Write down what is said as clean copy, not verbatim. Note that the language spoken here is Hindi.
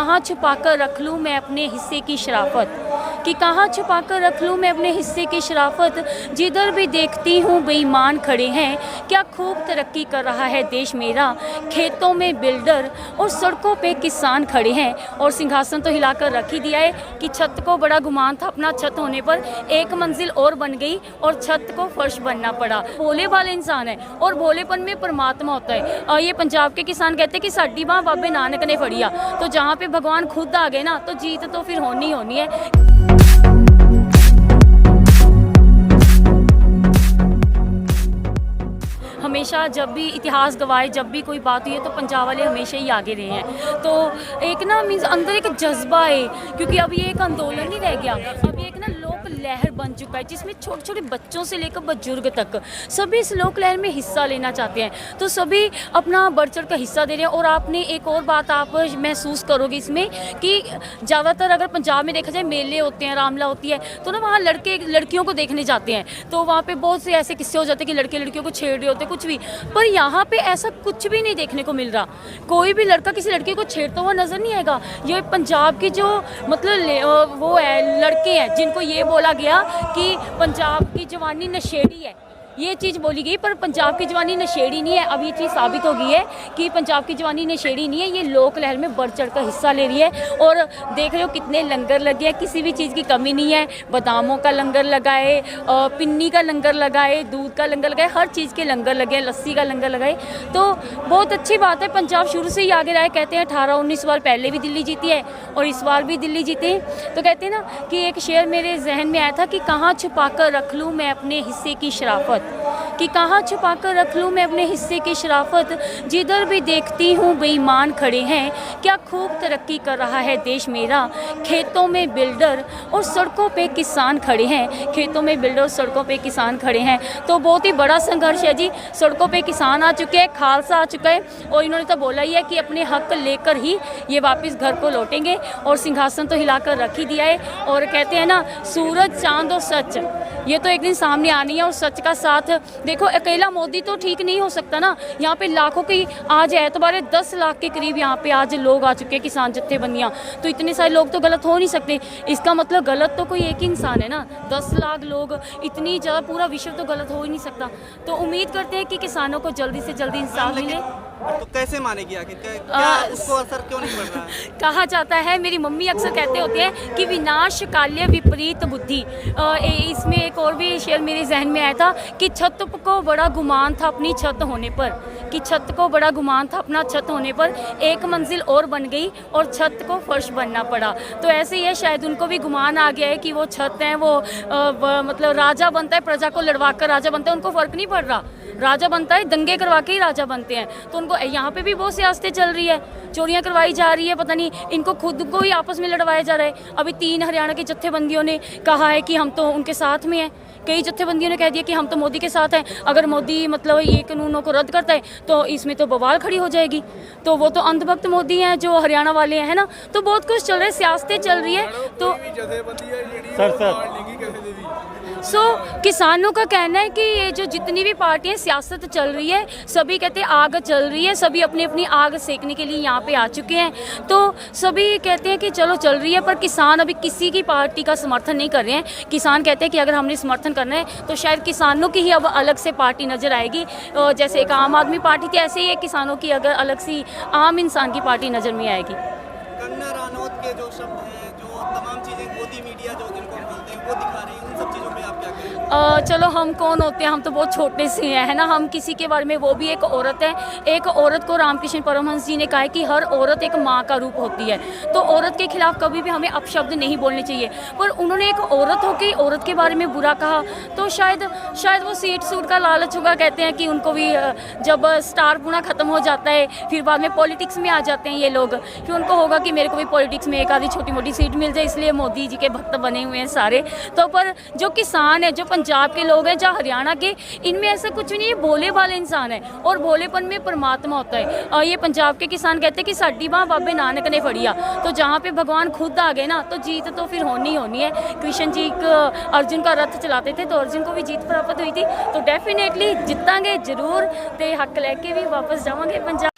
कहाँ छुपा कर रख लूँ मैं अपने हिस्से की शराफत, कि कहाँ छुपा कर रख लूँ मैं अपने हिस्से की शराफत। जिधर भी देखती हूँ बेईमान खड़े हैं, क्या खूब तरक्की कर रहा है देश मेरा। खेतों में बिल्डर और सड़कों पे किसान खड़े हैं। और सिंहासन तो हिलाकर रख ही दिया है कि छत को बड़ा गुमान था, अपना छत होने पर एक मंजिल और बन गई और छत को फर्श बनना पड़ा। भोले वाले इंसान है और भोलेपन में परमात्मा होता है। और ये पंजाब के किसान कहते हैं कि साडी बांह बाबे नानक ने फड़िया। तो जहाँ पे भगवान खुद आ गए ना, तो जीत तो फिर होनी होनी है। हमेशा जब भी इतिहास गवाए, जब भी कोई बात हुई है, तो पंजाब वाले हमेशा ही आगे रहे हैं। तो एक ना मीन्स अंदर एक जज्बा है, क्योंकि अब ये एक आंदोलन नहीं रह गया, अब ये एक ना लोक लहर बन चुका है, जिसमें छोटे छोटे बच्चों से लेकर बुजुर्ग तक सभी इस लोक लहर में हिस्सा लेना चाहते हैं। तो सभी अपना बढ़ चढ़ का हिस्सा दे रहे हैं। और आपने एक और बात आप महसूस करोगे इसमें कि ज़्यादातर अगर पंजाब में देखा जाए मेले होते हैं, रामला होती है, तो ना वहाँ लड़के लड़कियों को देखने जाते हैं। तो वहाँ पे बहुत से ऐसे किस्से हो जाते हैं कि लड़के लड़कियों को छेड़ रहे होते हैं, कुछ भी। पर यहाँ पे ऐसा कुछ भी नहीं देखने को मिल रहा। कोई भी लड़का किसी लड़की को छेड़ता हुआ नजर नहीं आएगा। ये पंजाब की जो मतलब वो है लड़के हैं, जिनको ये बोला गया कि पंजाब की जवानी नशेड़ी है, ये चीज़ बोली गई, पर पंजाब की जवानी नशेड़ी नहीं है। अब ये चीज़ साबित हो गई है कि पंजाब की जवानी नशेड़ी नहीं है, ये लोक लहर में बढ़ चढ़ कर हिस्सा ले रही है। और देख रहे हो कितने लंगर लगे हैं, किसी भी चीज़ की कमी नहीं है। बादामों का लंगर लगाए, पिन्नी का लंगर लगाए, दूध का लंगर लगाए, हर चीज़ के लंगर लगे, लस्सी का लंगर लगाए। तो बहुत अच्छी बात है, पंजाब शुरू से ही आगे रहा है। कहते हैं 18-19 बार पहले भी दिल्ली जीती है और इस बार भी दिल्ली जीते। तो कहते हैं ना कि एक शेर मेरे जहन में आया था कि कहाँ छुपा कर रख लूँ मैं अपने हिस्से की शराफत, कि कहाँ छुपा कर रख लूँ मैं अपने हिस्से की शराफत। जिधर भी देखती हूँ बेईमान खड़े हैं, क्या खूब तरक्की कर रहा है देश मेरा। खेतों में बिल्डर और सड़कों पे किसान खड़े हैं, खेतों में बिल्डर और सड़कों पे किसान खड़े हैं। तो बहुत ही बड़ा संघर्ष है जी। सड़कों पे किसान आ चुके हैं, खालसा आ चुका है, और इन्होंने तो बोला ही है कि अपने हक लेकर ही ये वापस घर को लौटेंगे। और सिंहासन तो हिलाकर रख ही दिया है। और कहते हैं ना, सूरज चांद और सच, ये तो एक दिन सामने आनी है। और सच का साथ देखो, अकेला मोदी तो ठीक नहीं हो सकता ना। यहाँ पे लाखों की आज एतबार 10 लाख के करीब यहाँ पे आज लोग आ चुके हैं, किसान जत्थेबंदियाँ। तो इतने सारे लोग तो गलत हो नहीं सकते। इसका मतलब गलत तो कोई एक ही इंसान है ना। 10 लाख लोग, इतनी ज़्यादा, पूरा विश्व तो गलत हो ही नहीं सकता। तो उम्मीद करते हैं कि किसानों को जल्दी से जल्दी इंसाफ मिले। तो कैसे मानेगी आखिर, क्या उसको असर क्यों नहीं पड़ रहा है? कहा जाता है, मेरी मम्मी अक्सर कहते होते हैं कि विनाश काल्य विपरीत बुद्धि। इसमें एक और भी शेर मेरे जहन में आया था कि छत को बड़ा गुमान था अपनी छत होने पर, कि छत को बड़ा गुमान था अपना छत होने पर एक मंजिल और बन गई और छत को फर्श बनना पड़ा। तो ऐसे ही है, शायद उनको भी गुमान आ गया है कि वो छत है, वो मतलब राजा बनता है, प्रजा को लड़वा कर राजा बनता है। उनको फ़र्क नहीं पड़ रहा, राजा बनता है, दंगे करवा के ही राजा बनते हैं। तो उनको यहाँ पे भी बहुत सियासतें चल रही है, चोरियां करवाई जा रही है, पता नहीं इनको खुद को ही आपस में लड़वाया जा रहा है। अभी 3 हरियाणा के जत्थेबंदियों ने कहा है कि हम तो उनके साथ में हैं। कई जत्थेबंदियों ने कह दिया कि हम तो मोदी के साथ हैं। अगर मोदी मतलब ये कानूनों को रद्द करता है तो इसमें तो बवाल खड़ी हो जाएगी। तो वो तो अंधभक्त मोदी हैं जो हरियाणा वाले हैं ना। तो बहुत कुछ चल रहा है, सियासतें चल रही है। तो किसानों का कहना है कि ये जो जितनी भी पार्टियां सियासत चल रही है, सभी कहते हैं आग चल रही है, सभी अपनी अपनी आग सेकने के लिए यहाँ पे आ चुके हैं। तो सभी कहते हैं कि चलो चल रही है, पर किसान अभी किसी की पार्टी का समर्थन नहीं कर रहे हैं। किसान कहते हैं कि अगर हमने समर्थन करना है तो शायद किसानों की ही अब अलग से पार्टी नज़र आएगी। जैसे एक आम आदमी पार्टी थी, ऐसे ही किसानों की अगर अलग सी आम इंसान की पार्टी नज़र में आएगी। कंगना रनौत के जो शब्द हैं, जो तमाम चीज़ें मोदी मीडिया जो जिनको हम बोलते हैं वो दिखा रही हैं, उन सब चीज़ों पे आप क्या कहेंगे? चलो हम कौन होते हैं, हम तो बहुत छोटे से हैं, है ना। हम किसी के बारे में, वो भी एक औरत है। एक औरत को रामकृष्ण परमहंस जी ने कहा है कि हर औरत एक माँ का रूप होती है। तो औरत के खिलाफ कभी भी हमें अपशब्द नहीं बोलने चाहिए। पर उन्होंने एक औरत होकर औरत के बारे में बुरा कहा, तो शायद वो सीट सूट का लालच होगा। कहते हैं कि उनको भी जब स्टार पुना ख़त्म हो जाता है, फिर बाद में पॉलिटिक्स में आ जाते हैं ये लोग, फिर उनको होगा कि मेरे को भी पॉलिटिक्स में एक आधी छोटी मोटी सीट मिल जाए, इसलिए मोदी जी के भक्त बने हुए हैं सारे। तो पर जो किसान है, जो पंजाब के लोग हैं, जो हरियाणा के, इनमें ऐसा कुछ नहीं है। भोले वाले इंसान है और भोलेपन में परमात्मा होता है। और ये पंजाब के किसान कहते हैं कि साडी बांह बाबे नानक ने फड़िया। तो जहाँ पे भगवान खुद आ गए ना, तो जीत तो फिर होनी होनी है। कृष्ण जी अर्जुन का रथ चलाते थे, तो अर्जुन को भी जीत प्राप्त हुई थी। तो डेफिनेटली जीतांगे जरूर, तो हक लेके भी वापस जावांगे पंजाब।